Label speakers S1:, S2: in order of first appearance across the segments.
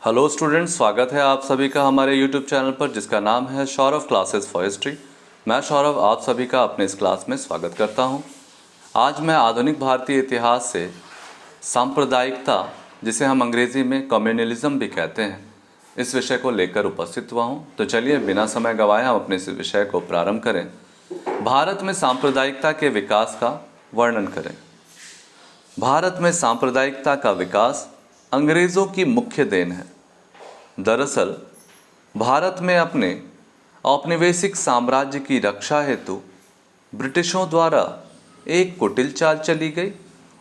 S1: Hello students, स्वागत है आप सभी का हमारे यूट्यूब चैनल पर जिसका नाम है सौरभ क्लासेस फॉर हिस्ट्री। मैं सौरभ आप सभी का अपने इस क्लास में स्वागत करता हूं। आज मैं आधुनिक भारतीय इतिहास से सांप्रदायिकता, जिसे हम अंग्रेज़ी में कम्युनलिज्म भी कहते हैं, इस विषय को लेकर उपस्थित हुआ हूं। तो चलिए बिना समय गंवाए हम अपने इस विषय को प्रारंभ करें। भारत में सांप्रदायिकता के विकास का वर्णन करें। भारत में सांप्रदायिकता का विकास अंग्रेज़ों की मुख्य देन है। दरअसल भारत में अपने औपनिवेशिक साम्राज्य की रक्षा हेतु ब्रिटिशों द्वारा एक कुटिल चाल चली गई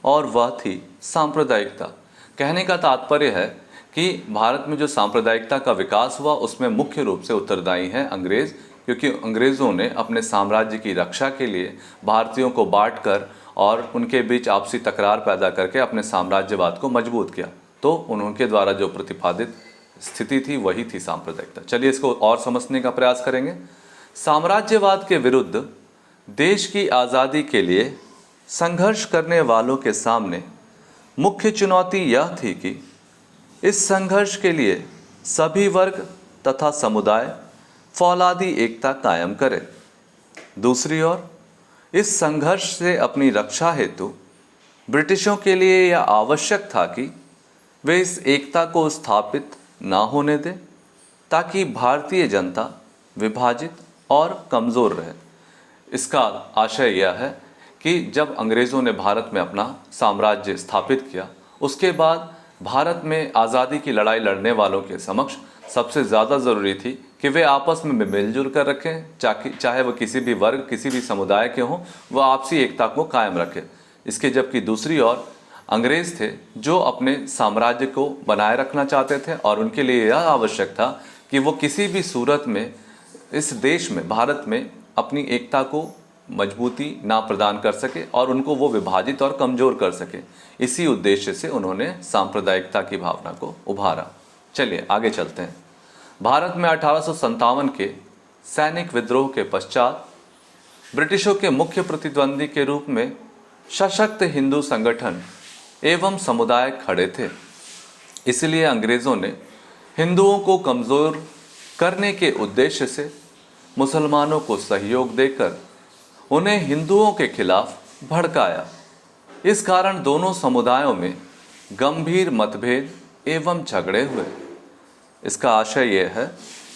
S1: और वह थी सांप्रदायिकता। कहने का तात्पर्य है कि भारत में जो सांप्रदायिकता का विकास हुआ उसमें मुख्य रूप से उत्तरदायी हैं अंग्रेज़, क्योंकि अंग्रेज़ों ने अपने साम्राज्य की रक्षा के लिए भारतीयों को बांटकर और उनके बीच आपसी तकरार पैदा करके अपने साम्राज्यवाद को मजबूत किया। तो उनके द्वारा जो प्रतिपादित स्थिति थी वही थी सांप्रदायिकता। चलिए इसको और समझने का प्रयास करेंगे। साम्राज्यवाद के विरुद्ध देश की आज़ादी के लिए संघर्ष करने वालों के सामने मुख्य चुनौती यह थी कि इस संघर्ष के लिए सभी वर्ग तथा समुदाय फौलादी एकता कायम करें। दूसरी ओर इस संघर्ष से अपनी रक्षा हेतु ब्रिटिशों के लिए यह आवश्यक था कि वे इस एकता को स्थापित ना होने दें, ताकि भारतीय जनता विभाजित और कमज़ोर रहे। इसका आशय यह है कि जब अंग्रेज़ों ने भारत में अपना साम्राज्य स्थापित किया, उसके बाद भारत में आज़ादी की लड़ाई लड़ने वालों के समक्ष सबसे ज़्यादा ज़रूरी थी कि वे आपस में मिलजुल कर रखें, चाहे वह किसी भी वर्ग किसी भी समुदाय के हों, वह आपसी एकता को कायम रखें। इसके जबकि दूसरी ओर अंग्रेज़ थे जो अपने साम्राज्य को बनाए रखना चाहते थे और उनके लिए यह आवश्यक था कि वो किसी भी सूरत में इस देश में भारत में अपनी एकता को मजबूती ना प्रदान कर सके और उनको वो विभाजित और कमज़ोर कर सके। इसी उद्देश्य से उन्होंने सांप्रदायिकता की भावना को उभारा। चलिए आगे चलते हैं। भारत में 1857 के सैनिक विद्रोह के पश्चात ब्रिटिशों के मुख्य प्रतिद्वंदी के रूप में सशक्त हिंदू संगठन एवं समुदाय खड़े थे। इसलिए अंग्रेज़ों ने हिंदुओं को कमज़ोर करने के उद्देश्य से मुसलमानों को सहयोग देकर उन्हें हिंदुओं के खिलाफ भड़काया। इस कारण दोनों समुदायों में गंभीर मतभेद एवं झगड़े हुए। इसका आशय यह है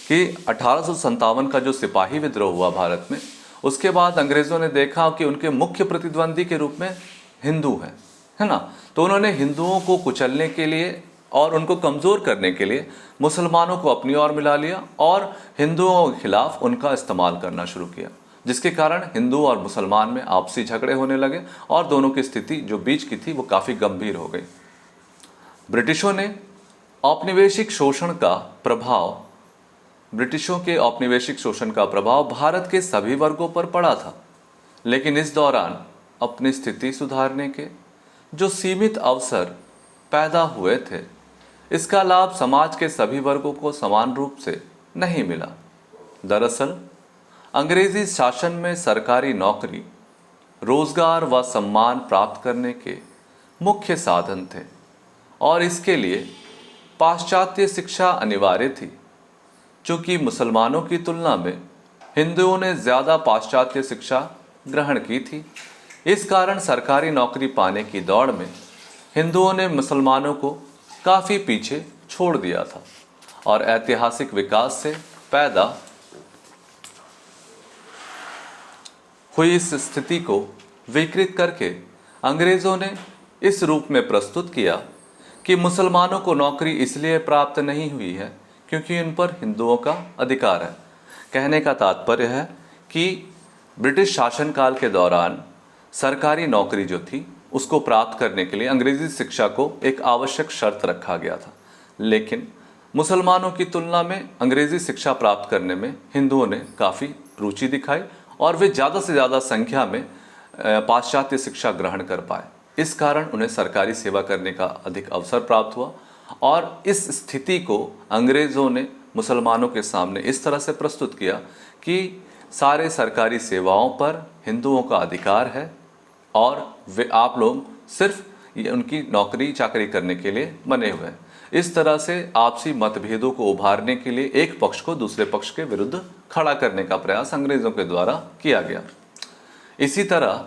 S1: कि 1857 का जो सिपाही विद्रोह हुआ भारत में, उसके बाद अंग्रेज़ों ने देखा कि उनके मुख्य प्रतिद्वंदी के रूप में हिंदू हैं, है ना। तो उन्होंने हिंदुओं को कुचलने के लिए और उनको कमज़ोर करने के लिए मुसलमानों को अपनी ओर मिला लिया और हिंदुओं के खिलाफ उनका इस्तेमाल करना शुरू किया, जिसके कारण हिंदू और मुसलमान में आपसी झगड़े होने लगे और दोनों की स्थिति जो बीच की थी वो काफ़ी गंभीर हो गई। ब्रिटिशों के औपनिवेशिक शोषण का प्रभाव भारत के सभी वर्गों पर पड़ा था, लेकिन इस दौरान अपनी स्थिति सुधारने के जो सीमित अवसर पैदा हुए थे, इसका लाभ समाज के सभी वर्गों को समान रूप से नहीं मिला। दरअसल अंग्रेजी शासन में सरकारी नौकरी, रोजगार व सम्मान प्राप्त करने के मुख्य साधन थे और इसके लिए पाश्चात्य शिक्षा अनिवार्य थी। चूँकि मुसलमानों की तुलना में हिंदुओं ने ज़्यादा पाश्चात्य शिक्षा ग्रहण की थी, इस कारण सरकारी नौकरी पाने की दौड़ में हिंदुओं ने मुसलमानों को काफ़ी पीछे छोड़ दिया था और ऐतिहासिक विकास से पैदा हुई इस स्थिति को विकृत करके अंग्रेज़ों ने इस रूप में प्रस्तुत किया कि मुसलमानों को नौकरी इसलिए प्राप्त नहीं हुई है क्योंकि उन पर हिंदुओं का अधिकार है। कहने का तात्पर्य है कि ब्रिटिश शासनकाल के दौरान सरकारी नौकरी जो थी उसको प्राप्त करने के लिए अंग्रेज़ी शिक्षा को एक आवश्यक शर्त रखा गया था, लेकिन मुसलमानों की तुलना में अंग्रेज़ी शिक्षा प्राप्त करने में हिंदुओं ने काफ़ी रुचि दिखाई और वे ज़्यादा से ज़्यादा संख्या में पाश्चात्य शिक्षा ग्रहण कर पाए। इस कारण उन्हें सरकारी सेवा करने का अधिक अवसर प्राप्त हुआ और इस स्थिति को अंग्रेज़ों ने मुसलमानों के सामने इस तरह से प्रस्तुत किया कि सारे सरकारी सेवाओं पर हिंदुओं का अधिकार है और वे आप लोग सिर्फ उनकी नौकरी चाकरी करने के लिए बने हुए हैं। इस तरह से आपसी मतभेदों को उभारने के लिए एक पक्ष को दूसरे पक्ष के विरुद्ध खड़ा करने का प्रयास अंग्रेजों के द्वारा किया गया। इसी तरह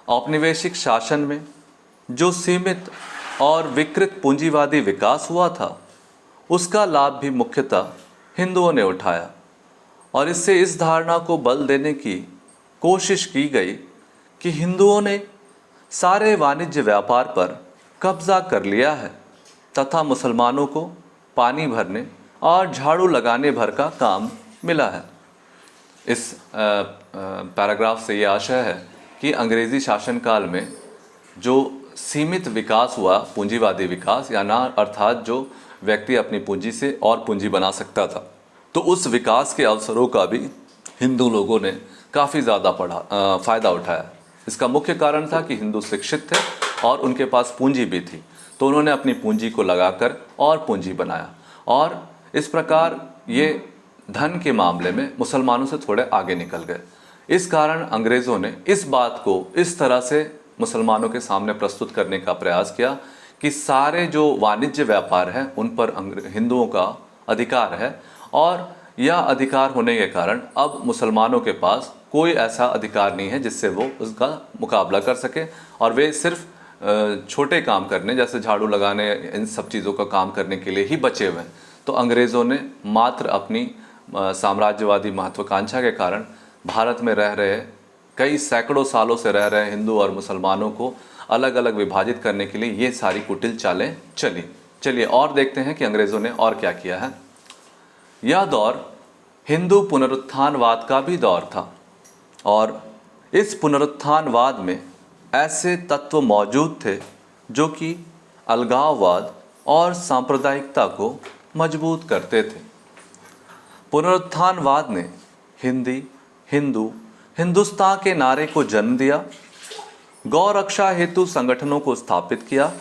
S1: औपनिवेशिक शासन में जो सीमित और विकृत पूंजीवादी विकास हुआ था, उसका लाभ भी मुख्यतः हिंदुओं ने उठाया और इससे इस धारणा को बल देने की कोशिश की गई कि हिंदुओं ने सारे वाणिज्य व्यापार पर कब्जा कर लिया है तथा मुसलमानों को पानी भरने और झाड़ू लगाने भर का काम मिला है। इस पैराग्राफ से ये आशय है कि अंग्रेज़ी शासनकाल में जो सीमित विकास हुआ, पूंजीवादी विकास, या ना अर्थात जो व्यक्ति अपनी पूंजी से और पूंजी बना सकता था, तो उस विकास के अवसरों का भी हिंदू लोगों ने काफ़ी ज़्यादा फ़ायदा उठाया। इसका मुख्य कारण था कि हिंदू शिक्षित थे और उनके पास पूंजी भी थी, तो उन्होंने अपनी पूंजी को लगाकर और पूंजी बनाया और इस प्रकार ये धन के मामले में मुसलमानों से थोड़े आगे निकल गए। इस कारण अंग्रेज़ों ने इस बात को इस तरह से मुसलमानों के सामने प्रस्तुत करने का प्रयास किया कि सारे जो वाणिज्य व्यापार हैं उन पर हिंदुओं का अधिकार है और यह अधिकार होने के कारण अब मुसलमानों के पास कोई ऐसा अधिकार नहीं है जिससे वो उसका मुकाबला कर सके और वे सिर्फ छोटे काम करने जैसे झाड़ू लगाने, इन सब चीज़ों का काम करने के लिए ही बचे हुए हैं। तो अंग्रेज़ों ने मात्र अपनी साम्राज्यवादी महत्वाकांक्षा के कारण भारत में रह रहे कई सैकड़ों सालों से रह रहे हिंदू और मुसलमानों को अलग अलग विभाजित करने के लिए ये सारी कुटिल चालें चली। चलिए और देखते हैं कि अंग्रेज़ों ने और क्या किया है। यह दौर हिंदू पुनरुत्थानवाद का भी दौर था और इस पुनरुत्थानवाद में ऐसे तत्व मौजूद थे जो कि अलगाववाद और सांप्रदायिकता को मजबूत करते थे। पुनरुत्थानवाद ने हिंदी, हिंदू, हिंदुस्तान के नारे को जन्म दिया, गौ रक्षा हेतु संगठनों को स्थापित किया।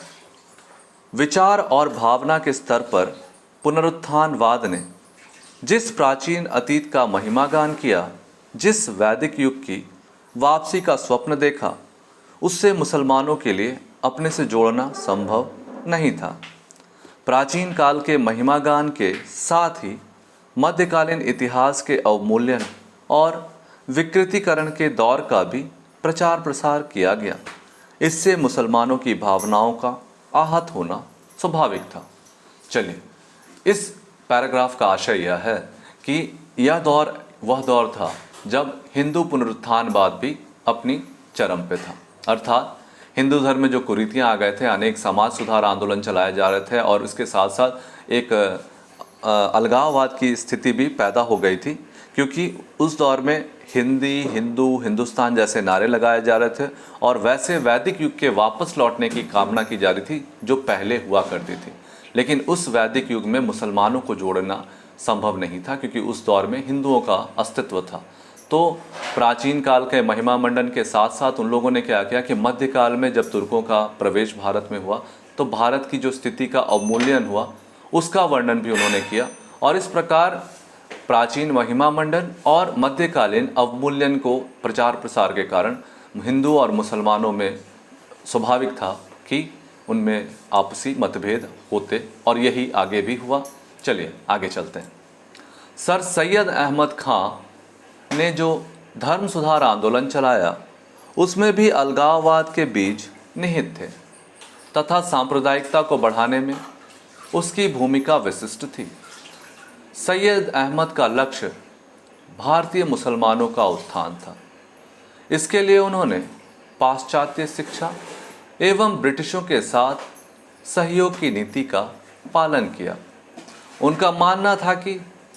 S1: विचार और भावना के स्तर पर पुनरुत्थानवाद ने जिस प्राचीन अतीत का महिमागान किया, जिस वैदिक युग की वापसी का स्वप्न देखा, उससे मुसलमानों के लिए अपने से जोड़ना संभव नहीं था। प्राचीन काल के महिमागान के साथ ही मध्यकालीन इतिहास के अवमूल्यन और विकृतीकरण के दौर का भी प्रचार प्रसार किया गया। इससे मुसलमानों की भावनाओं का आहत होना स्वाभाविक था। चलिए, इस पैराग्राफ का आशय यह है कि यह दौर वह दौर था जब हिंदू पुनरुत्थानवाद भी अपनी चरम पे था, अर्थात हिंदू धर्म में जो कुरीतियाँ आ गए थे, अनेक समाज सुधार आंदोलन चलाए जा रहे थे और इसके साथ साथ एक अलगाववाद की स्थिति भी पैदा हो गई थी, क्योंकि उस दौर में हिंदी, हिंदू, हिंदुस्तान जैसे नारे लगाए जा रहे थे और वैसे वैदिक युग के वापस लौटने की कामना की जा रही थी जो पहले हुआ करती थी। लेकिन उस वैदिक युग में मुसलमानों को जोड़ना संभव नहीं था क्योंकि उस दौर में हिंदुओं का अस्तित्व था। तो प्राचीन काल के महिमा मंडन के साथ साथ उन लोगों ने क्या किया कि मध्यकाल में जब तुर्कों का प्रवेश भारत में हुआ तो भारत की जो स्थिति का अवमूल्यन हुआ उसका वर्णन भी उन्होंने किया और इस प्रकार प्राचीन महिमा मंडन और मध्यकालीन अवमूल्यन को प्रचार प्रसार के कारण हिंदू और मुसलमानों में स्वाभाविक था कि उनमें आपसी मतभेद होते और यही आगे भी हुआ। चलिए आगे चलते हैं। सर सैयद अहमद खां ने जो धर्म सुधार आंदोलन चलाया उसमें भी अलगाववाद के बीज निहित थे तथा सांप्रदायिकता को बढ़ाने में उसकी भूमिका विशिष्ट थी। सैयद अहमद का लक्ष्य भारतीय मुसलमानों का उत्थान था। इसके लिए उन्होंने पाश्चात्य शिक्षा एवं ब्रिटिशों के साथ सहयोग की नीति का पालन किया। उनका मानना था कि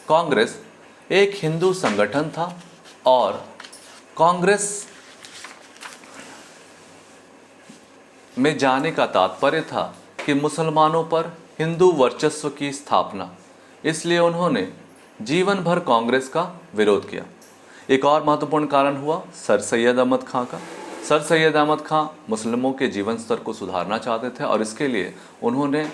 S1: कांग्रेस एक हिंदू संगठन था और कांग्रेस में जाने का तात्पर्य था कि मुसलमानों पर हिंदू वर्चस्व की स्थापना। इसलिए उन्होंने जीवन भर कांग्रेस का विरोध किया। एक और महत्वपूर्ण कारण हुआ सर सैयद अहमद खां का। सर सैयद अहमद खां मुस्लिमों के जीवन स्तर को सुधारना चाहते थे और इसके लिए उन्होंने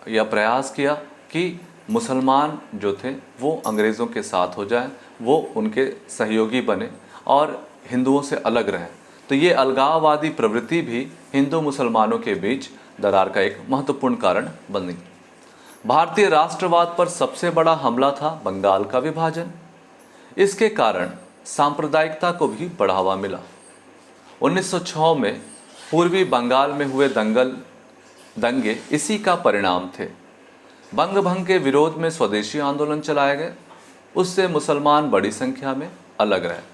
S1: यह प्रयास किया कि मुसलमान जो थे वो अंग्रेज़ों के साथ हो जाएं, वो उनके सहयोगी बने और हिंदुओं से अलग रहें। तो ये अलगाववादी प्रवृत्ति भी हिंदू मुसलमानों के बीच दरार का एक महत्वपूर्ण कारण बनी। भारतीय राष्ट्रवाद पर सबसे बड़ा हमला था बंगाल का विभाजन। इसके कारण सांप्रदायिकता को भी बढ़ावा मिला। 1906 में पूर्वी बंगाल में हुए दंगे इसी का परिणाम थे। बंग भंग के विरोध में स्वदेशी आंदोलन चलाए गए, उससे मुसलमान बड़ी संख्या में अलग रहे।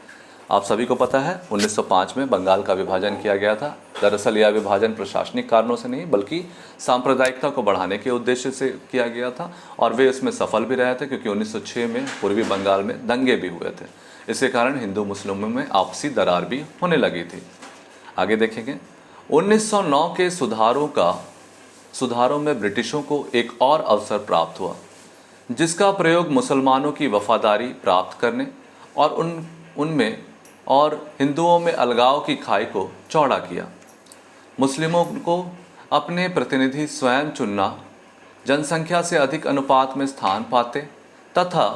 S1: आप सभी को पता है 1905 में बंगाल का विभाजन किया गया था। दरअसल यह विभाजन प्रशासनिक कारणों से नहीं बल्कि सांप्रदायिकता को बढ़ाने के उद्देश्य से किया गया था, और वे इसमें सफल भी रहे थे क्योंकि 1906 में पूर्वी बंगाल में दंगे भी हुए थे। इसके कारण हिंदू मुस्लिमों में आपसी दरार भी होने लगी थी। आगे देखेंगे 1909 के सुधारों में ब्रिटिशों को एक और अवसर प्राप्त हुआ, जिसका प्रयोग मुसलमानों की वफादारी प्राप्त करने और उनमें और हिंदुओं में अलगाव की खाई को चौड़ा किया। मुस्लिमों को अपने प्रतिनिधि स्वयं चुनना, जनसंख्या से अधिक अनुपात में स्थान पाते तथा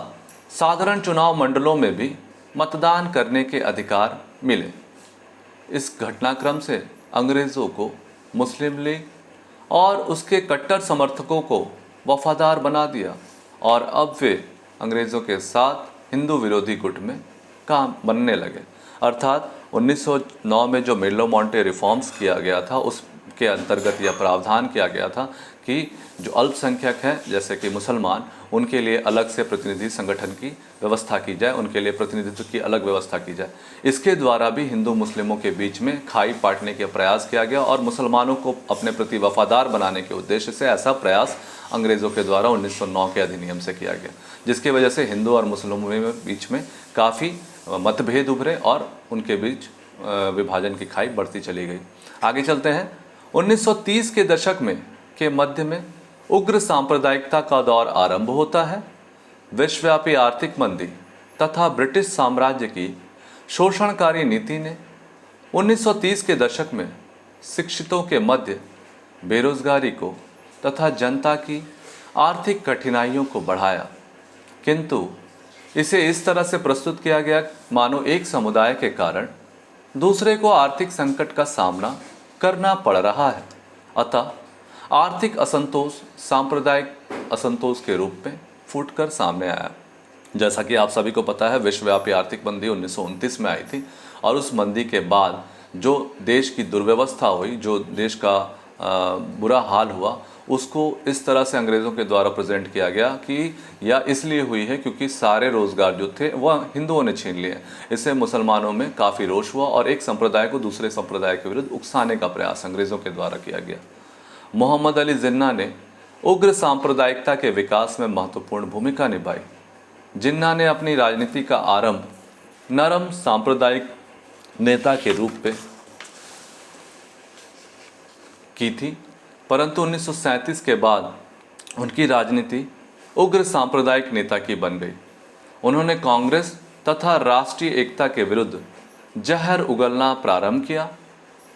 S1: साधारण चुनाव मंडलों में भी मतदान करने के अधिकार मिले। इस घटनाक्रम से अंग्रेज़ों को मुस्लिम लीग और उसके कट्टर समर्थकों को वफादार बना दिया और अब वे अंग्रेज़ों के साथ हिंदू विरोधी गुट में काम बनने लगे। अर्थात 1909 में जो मेलो मॉन्टे रिफॉर्म्स किया गया था उसके अंतर्गत यह प्रावधान किया गया था कि जो अल्पसंख्यक हैं जैसे कि मुसलमान, उनके लिए अलग से प्रतिनिधि संगठन की व्यवस्था की जाए, उनके लिए प्रतिनिधित्व की अलग व्यवस्था की जाए। इसके द्वारा भी हिंदू मुस्लिमों के बीच में खाई पाटने का प्रयास किया गया और मुसलमानों को अपने प्रति वफादार बनाने के उद्देश्य से ऐसा प्रयास अंग्रेज़ों के द्वारा 1909 के अधिनियम से किया गया, जिसकी वजह से हिंदू और मुसलमानों में बीच में काफ़ी मतभेद उभरे और उनके बीच विभाजन की खाई बढ़ती चली गई। आगे चलते हैं। 1930 के दशक के मध्य में उग्र सांप्रदायिकता का दौर आरंभ होता है। विश्वव्यापी आर्थिक मंदी तथा ब्रिटिश साम्राज्य की शोषणकारी नीति ने 1930 के दशक में शिक्षितों के मध्य बेरोजगारी को तथा जनता की आर्थिक कठिनाइयों को बढ़ाया, किंतु इसे इस तरह से प्रस्तुत किया गया मानो एक समुदाय के कारण दूसरे को आर्थिक संकट का सामना करना पड़ रहा है। अतः आर्थिक असंतोष सांप्रदायिक असंतोष के रूप में फूटकर सामने आया। जैसा कि आप सभी को पता है विश्वव्यापी आर्थिक मंदी 1929 में आई थी और उस मंदी के बाद जो देश की दुर्व्यवस्था हुई, जो देश का बुरा हाल हुआ, उसको इस तरह से अंग्रेज़ों के द्वारा प्रेजेंट किया गया कि यह इसलिए हुई है क्योंकि सारे रोज़गार जो थे वह हिंदुओं ने छीन लिए। इससे मुसलमानों में काफ़ी रोष हुआ और एक संप्रदाय को दूसरे संप्रदाय के विरुद्ध उकसाने का प्रयास अंग्रेज़ों के द्वारा किया गया। मोहम्मद अली जिन्ना ने उग्र सांप्रदायिकता के विकास में महत्वपूर्ण भूमिका निभाई। जिन्ना ने अपनी राजनीति का आरंभ नरम सांप्रदायिक नेता के रूप में की थी, परंतु 1937 के बाद उनकी राजनीति उग्र सांप्रदायिक नेता की बन गई। उन्होंने कांग्रेस तथा राष्ट्रीय एकता के विरुद्ध जहर उगलना प्रारंभ किया।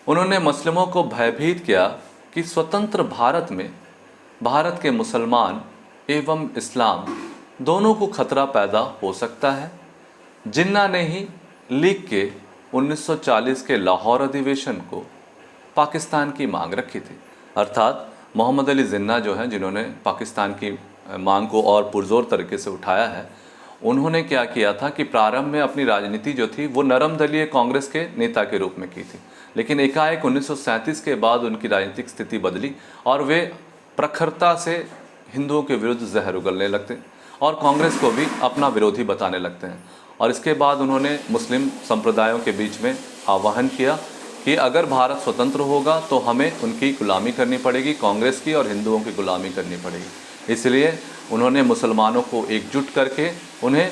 S1: उन्होंने मुस्लिमों को भयभीत किया कि स्वतंत्र भारत में भारत के मुसलमान एवं इस्लाम दोनों को खतरा पैदा हो सकता है। जिन्ना ने ही लीग के 1940 के लाहौर अधिवेशन को पाकिस्तान की मांग रखी थी। अर्थात मोहम्मद अली जिन्ना जो हैं, जिन्होंने पाकिस्तान की मांग को और पुरजोर तरीके से उठाया है, उन्होंने क्या किया था कि प्रारंभ में अपनी राजनीति जो थी वो नरम दलीय कांग्रेस के नेता के रूप में की थी, लेकिन एकाएक 1937 के बाद उनकी राजनीतिक स्थिति बदली और वे प्रखरता से हिंदुओं के विरुद्ध जहर उगलने लगते और कांग्रेस को भी अपना विरोधी बताने लगते हैं। और इसके बाद उन्होंने मुस्लिम संप्रदायों के बीच में आह्वान किया कि अगर भारत स्वतंत्र होगा तो हमें उनकी गुलामी करनी पड़ेगी, कांग्रेस की और हिंदुओं की गुलामी करनी पड़ेगी। इसलिए उन्होंने मुसलमानों को एकजुट करके उन्हें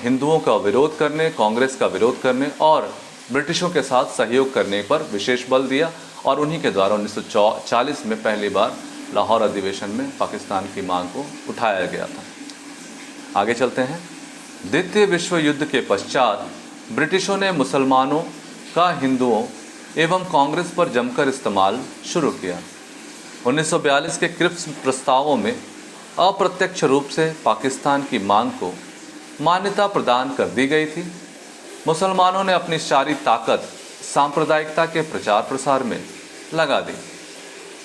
S1: हिंदुओं का विरोध करने, कांग्रेस का विरोध करने और ब्रिटिशों के साथ सहयोग करने पर विशेष बल दिया और उन्हीं के द्वारा 1940 में पहली बार लाहौर अधिवेशन में पाकिस्तान की मांग को उठाया गया था। आगे चलते हैं। द्वितीय विश्व युद्ध के पश्चात ब्रिटिशों ने मुसलमानों का हिंदुओं एवं कांग्रेस पर जमकर इस्तेमाल शुरू किया। 1942 के क्रिप्स प्रस्तावों में अप्रत्यक्ष रूप से पाकिस्तान की मांग को मान्यता प्रदान कर दी गई थी। मुसलमानों ने अपनी सारी ताकत सांप्रदायिकता के प्रचार प्रसार में लगा दी।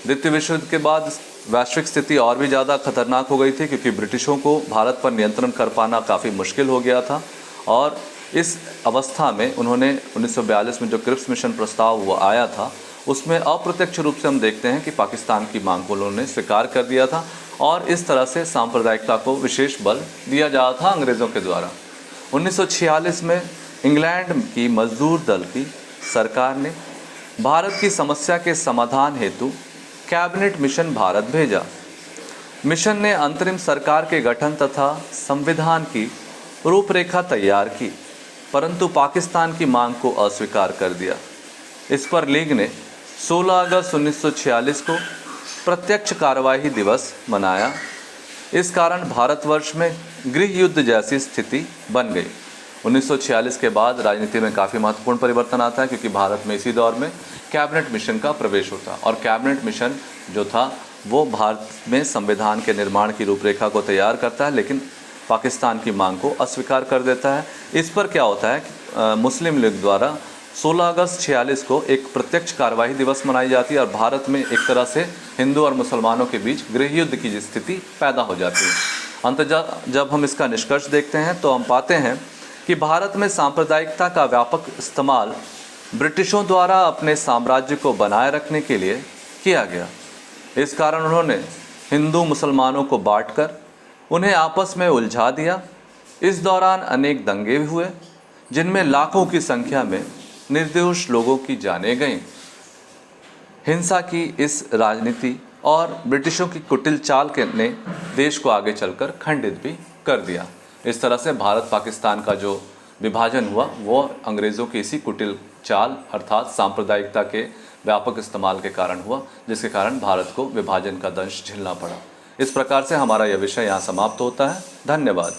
S1: द्वितीय विश्व युद्ध के बाद वैश्विक स्थिति और भी ज़्यादा खतरनाक हो गई थी, क्योंकि ब्रिटिशों को भारत पर नियंत्रण कर पाना काफ़ी मुश्किल हो गया था। और इस अवस्था में उन्होंने 1942 में जो क्रिप्स मिशन प्रस्ताव हुआ आया था, उसमें अप्रत्यक्ष रूप से हम देखते हैं कि पाकिस्तान की मांग को उन्होंने स्वीकार कर दिया था और इस तरह से सांप्रदायिकता को विशेष बल दिया जा रहा था अंग्रेज़ों के द्वारा। 1946 में इंग्लैंड की मजदूर दल की सरकार ने भारत की समस्या के समाधान हेतु कैबिनेट मिशन भारत भेजा। मिशन ने अंतरिम सरकार के गठन तथा संविधान की रूपरेखा तैयार की, परंतु पाकिस्तान की मांग को अस्वीकार कर दिया। इस पर लीग ने 16 अगस्त 1946 को प्रत्यक्ष कार्यवाही दिवस मनाया। इस कारण भारतवर्ष में गृह युद्ध जैसी स्थिति बन गई। 1946 के बाद राजनीति में काफ़ी महत्वपूर्ण परिवर्तन आता है, क्योंकि भारत में इसी दौर में कैबिनेट मिशन का प्रवेश होता है। और कैबिनेट मिशन जो था वो भारत में संविधान के निर्माण की रूपरेखा को तैयार करता है, लेकिन पाकिस्तान की मांग को अस्वीकार कर देता है। इस पर क्या होता है, मुस्लिम लीग द्वारा 16 अगस्त 46 को एक प्रत्यक्ष कार्यवाही दिवस मनाई जाती है और भारत में एक तरह से हिंदू और मुसलमानों के बीच गृह युद्ध की स्थिति पैदा हो जाती है। अंततः जब हम इसका निष्कर्ष देखते हैं तो हम पाते हैं कि भारत में सांप्रदायिकता का व्यापक इस्तेमाल ब्रिटिशों द्वारा अपने साम्राज्य को बनाए रखने के लिए किया गया। इस कारण उन्होंने हिंदू मुसलमानों को बांटकर उन्हें आपस में उलझा दिया। इस दौरान अनेक दंगे भी हुए, जिनमें लाखों की संख्या में निर्दोष लोगों की जानें गईं। हिंसा की इस राजनीति और ब्रिटिशों की कुटिल चाल ने देश को आगे चलकर खंडित भी कर दिया। इस तरह से भारत पाकिस्तान का जो विभाजन हुआ वो अंग्रेज़ों की इसी कुटिल चाल अर्थात सांप्रदायिकता के व्यापक इस्तेमाल के कारण हुआ, जिसके कारण भारत को विभाजन का दंश झेलना पड़ा। इस प्रकार से हमारा यह विषय यहाँ समाप्त होता है। धन्यवाद।